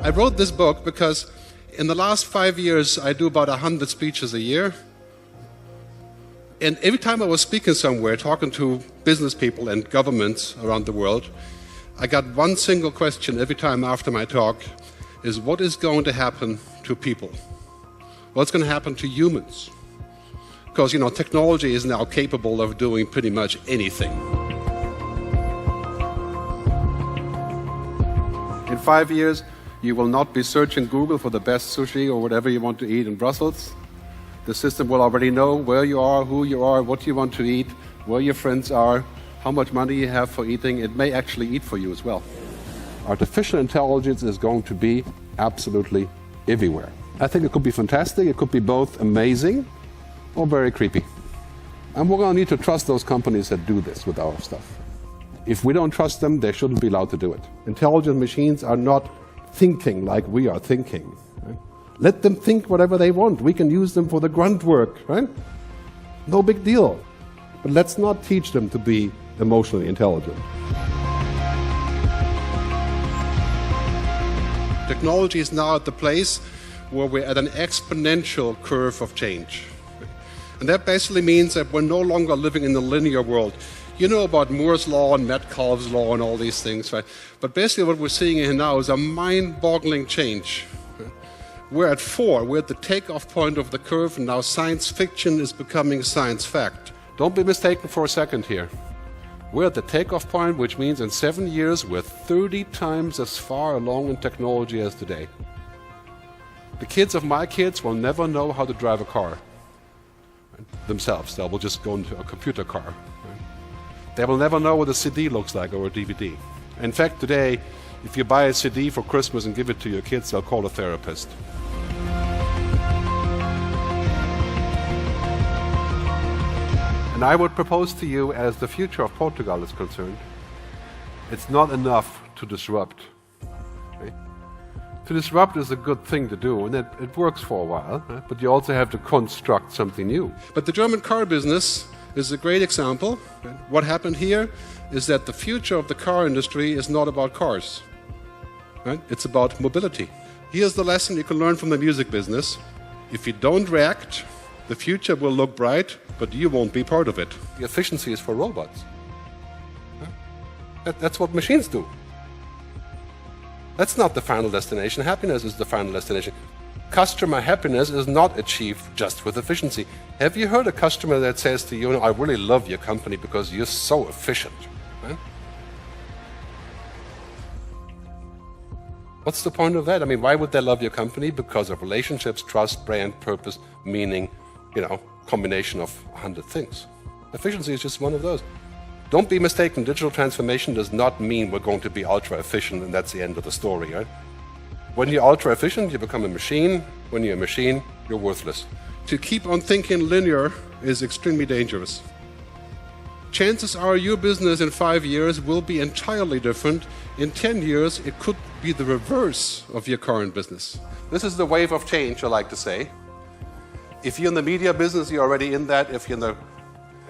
I wrote this book because in the last 5 years, I do about 100 speeches a year. And every time I was speaking somewhere, talking to business people and governments around the world, I got one single question every time after my talk, is what is going to happen to people? What's going to happen to humans? Because, technology is now capable of doing pretty much anything. In 5 years, you will not be searching Google for the best sushi or whatever you want to eat in Brussels. The system will already know where you are, who you are, what you want to eat, where your friends are, how much money you have for eating. It may actually eat for you as well. Artificial intelligence is going to be absolutely everywhere. I think it could be fantastic. It could be both amazing or very creepy. And we're going to need to trust those companies that do this with our stuff. If we don't trust them, they shouldn't be allowed to do it. Intelligent machines are not thinking like we are thinking. Right? Let them think whatever they want. We can use them for the grunt work, right? No big deal. But let's not teach them to be emotionally intelligent. Technology is now at the place where we're at an exponential curve of change. And that basically means that we're no longer living in the linear world. You know about Moore's law and Metcalfe's law and all these things, right? But basically what we're seeing here now is a mind-boggling change. We're at 4, we're at the takeoff point of the curve, and now science fiction is becoming science fact. Don't be mistaken for a second here. We're at the takeoff point, which means in 7 years we're 30 times as far along in technology as today. The kids of my kids will never know how to drive a car themselves. They will just go into a computer car. They will never know what a CD looks like or a DVD. In fact, today, if you buy a CD for Christmas and give it to your kids, they'll call a therapist. And I would propose to you, as the future of Portugal is concerned, it's not enough to disrupt. Right? To disrupt is a good thing to do, and it works for a while, right? But you also have to construct something new. But the German car business is a great example. What happened here is that the future of the car industry is not about cars. Right? It's about mobility. Here's the lesson you can learn from the music business. If you don't react, the future will look bright, but you won't be part of it. The efficiency is for robots. That's what machines do. That's not the final destination. Happiness is the final destination. Customer happiness is not achieved just with efficiency. Have you heard a customer that says to you, I really love your company because you're so efficient? Right? What's the point of that? I mean, why would they love your company? Because of relationships, trust, brand, purpose, meaning, combination of 100 things. Efficiency is just one of those. Don't be mistaken, digital transformation does not mean we're going to be ultra efficient and that's the end of the story, right? When you're ultra efficient, you become a machine. When you're a machine, you're worthless. To keep on thinking linear is extremely dangerous. Chances are your business in 5 years will be entirely different. In 10 years, it could be the reverse of your current business. This is the wave of change, I like to say. If you're in the media business, you're already in that. If you're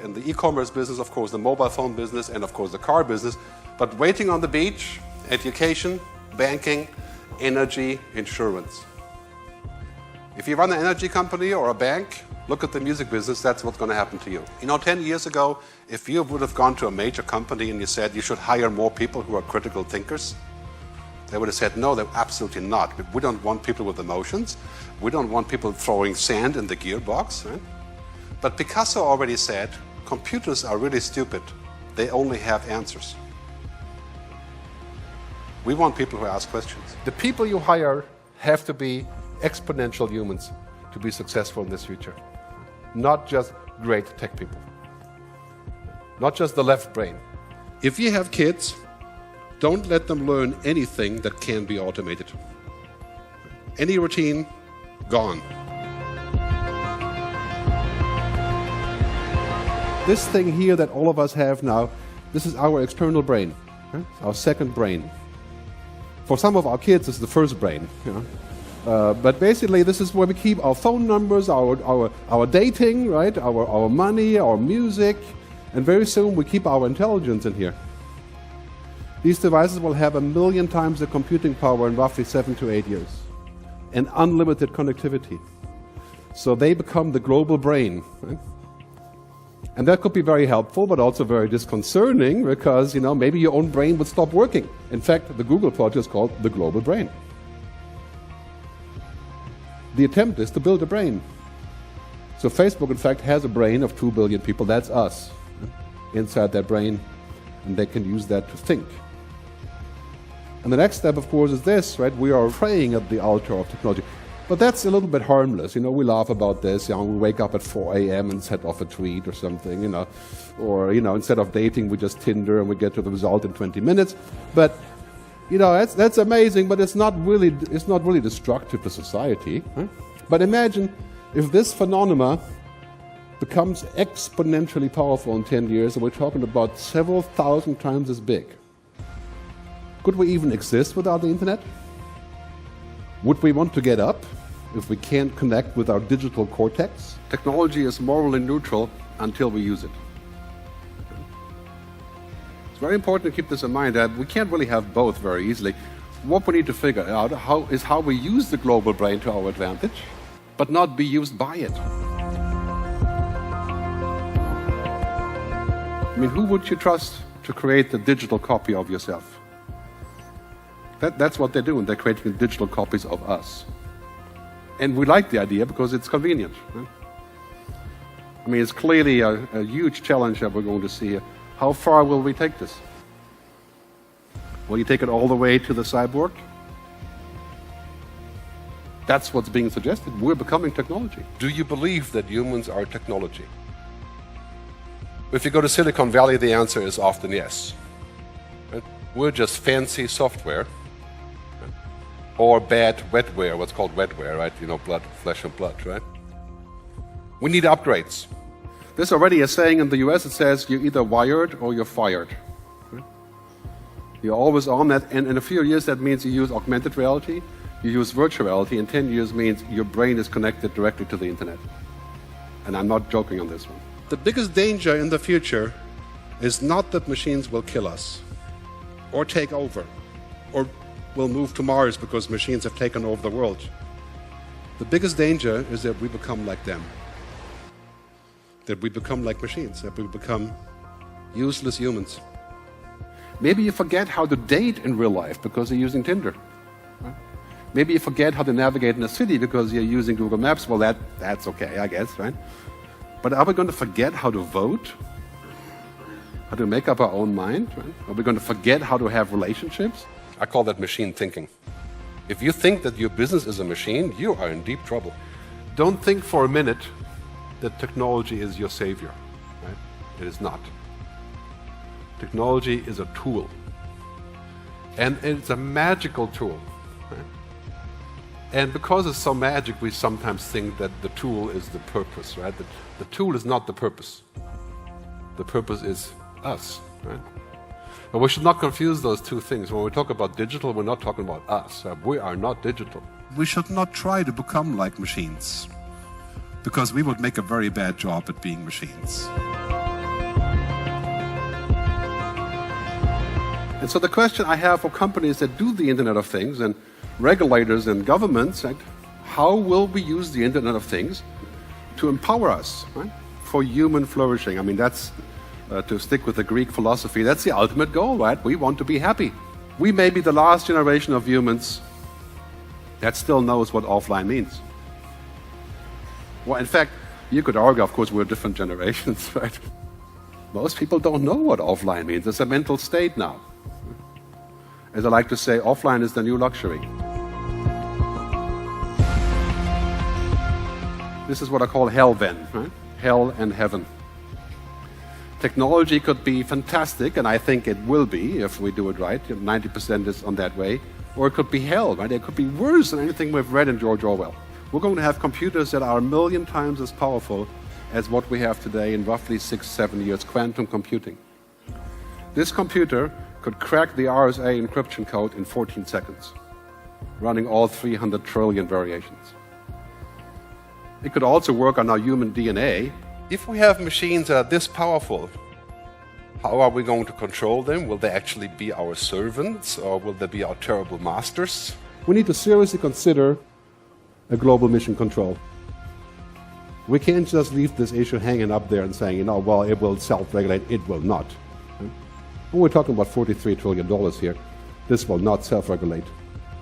in the e-commerce business, of course, the mobile phone business, and of course the car business. But waiting on the beach, education, banking, energy, insurance. If you run an energy company or a bank, look at the music business, that's what's going to happen to you. 10 years ago, if you would have gone to a major company and you said you should hire more people who are critical thinkers, they would have said, no, they're absolutely not. We don't want people with emotions. We don't want people throwing sand in the gearbox. Right? But Picasso already said, computers are really stupid. They only have answers. We want people who ask questions. The people you hire have to be exponential humans to be successful in this future. Not just great tech people. Not just the left brain. If you have kids, don't let them learn anything that can be automated. Any routine, gone. This thing here that all of us have now, this is our external brain, right? Our second brain. For some of our kids, it's the first brain. But basically, this is where we keep our phone numbers, our dating, right? Our money, our music, and very soon we keep our intelligence in here. These devices will have 1 million times the computing power in roughly 7 to 8 years, and unlimited connectivity. So they become the global brain. Right? And that could be very helpful, but also very disconcerting, because maybe your own brain would stop working. In fact, the Google project is called the global brain. The attempt is to build a brain. So Facebook, in fact, has a brain of 2 billion people. That's us, inside that brain, and they can use that to think. And the next step, of course, is this, right? We are praying at the altar of technology. But that's a little bit harmless. We laugh about this. We wake up at 4 a.m. and set off a tweet or something, Or, instead of dating, we just Tinder and we get to the result in 20 minutes. But, that's amazing, but it's not really destructive to society. Right? But imagine if this phenomena becomes exponentially powerful in 10 years, and we're talking about several thousand times as big. Could we even exist without the internet? Would we want to get up if we can't connect with our digital cortex? Technology is morally neutral until we use it. It's very important to keep this in mind, that we can't really have both very easily. What we need to figure out is how we use the global brain to our advantage, but not be used by it. Who would you trust to create the digital copy of yourself? That's what they're doing. They're creating digital copies of us. And we like the idea because it's convenient. Right? It's clearly a huge challenge that we're going to see here. How far will we take this? Will you take it all the way to the cyborg? That's what's being suggested. We're becoming technology. Do you believe that humans are technology? If you go to Silicon Valley, the answer is often yes. Right? We're just fancy software. Or bad wetware, what's called wetware, right? Blood, flesh and blood, right? We need upgrades. There's already a saying in the US that says you're either wired or you're fired. Right? You're always on that, and in a few years that means you use augmented reality, you use virtual reality, and 10 years means your brain is connected directly to the internet. And I'm not joking on this one. The biggest danger in the future is not that machines will kill us, or take over, or will move to Mars because machines have taken over the world. The biggest danger is that we become like them. That we become like machines, that we become useless humans. Maybe you forget how to date in real life because you're using Tinder. Right? Maybe you forget how to navigate in a city because you're using Google Maps. Well, that's okay, I guess, right? But are we going to forget how to vote? How to make up our own mind? Right? Are we going to forget how to have relationships? I call that machine thinking. If you think that your business is a machine, you are in deep trouble. Don't think for a minute that technology is your savior. Right? It is not. Technology is a tool. And it's a magical tool. Right? And because it's so magic, we sometimes think that the tool is the purpose. Right? The tool is not the purpose. The purpose is us. Right? But we should not confuse those two things. When we talk about digital, we're not talking about us. We are not digital. We should not try to become like machines, because we would make a very bad job at being machines. And so the question I have for companies that do the Internet of Things, and regulators and governments, right, how will we use the Internet of Things to empower us, right, for human flourishing? That's to stick with the Greek philosophy, that's the ultimate goal, right? We want to be happy. We may be the last generation of humans that still knows what offline means. Well, in fact, you could argue, of course, we're different generations, right? Most people don't know what offline means. It's a mental state now. As I like to say, offline is the new luxury. This is what I call hell then, right? Hell and heaven. Technology could be fantastic, and I think it will be if we do it right. 90% is on that way. Or it could be hell, right? It could be worse than anything we've read in George Orwell. We're going to have computers that are 1 million times as powerful as what we have today in roughly 6-7 years, quantum computing. This computer could crack the RSA encryption code in 14 seconds, running all 300 trillion variations. It could also work on our human DNA. If we have machines that are this powerful, How are we going to control them? Will they actually be our servants, or will they be our terrible masters? We need to seriously consider a global mission control. We can't just leave this issue hanging up there and saying, well, it will self-regulate. It will not. We're talking about $43 trillion here. This will not self-regulate.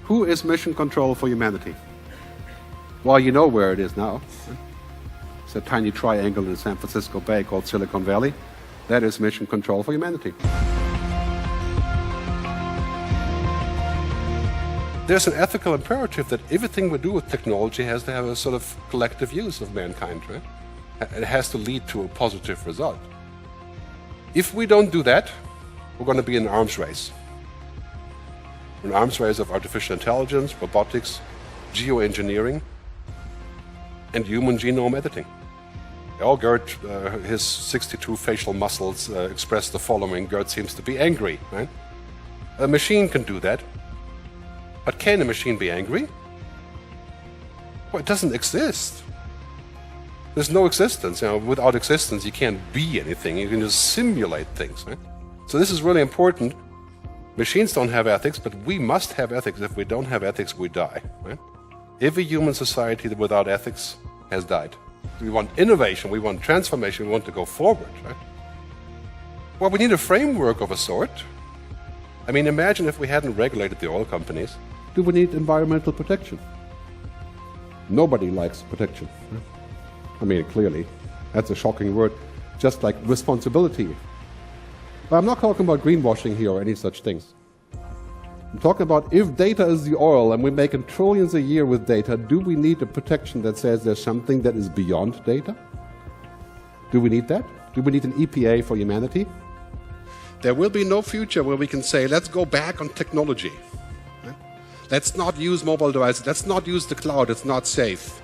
Who is mission control for humanity? Well, you know where it is now. It's a tiny triangle in the San Francisco Bay called Silicon Valley. That is mission control for humanity. There's an ethical imperative that everything we do with technology has to have a sort of collective use of mankind, right? It has to lead to a positive result. If we don't do that, we're going to be in an arms race. An arms race of artificial intelligence, robotics, geoengineering, and human genome editing. Gerd, his 62 facial muscles express the following: Gerd seems to be angry, right? A machine can do that. But can a machine be angry? Well, it doesn't exist. There's no existence. Without existence, you can't be anything. You can just simulate things, right? So this is really important. Machines don't have ethics, but we must have ethics. If we don't have ethics, we die, right? Every human society without ethics has died. We want innovation, we want transformation, we want to go forward, right? Well, we need a framework of a sort. I mean, imagine if we hadn't regulated the oil companies. Do we need environmental protection? Nobody likes protection. I mean, clearly, that's a shocking word, just like responsibility. But I'm not talking about greenwashing here or any such things. I'm talking about if data is the oil and we're making trillions a year with data, do we need a protection that says there's something that is beyond data? Do we need that? Do we need an EPA for humanity? There will be no future where we can say, let's go back on technology. Let's not use mobile devices. Let's not use the cloud. It's not safe.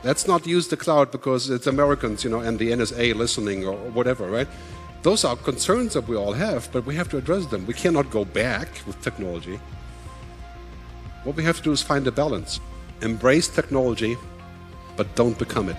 Let's not use the cloud because it's Americans, and the NSA listening or whatever, right? Those are concerns that we all have, but we have to address them. We cannot go back with technology. What we have to do is find a balance. Embrace technology, but don't become it.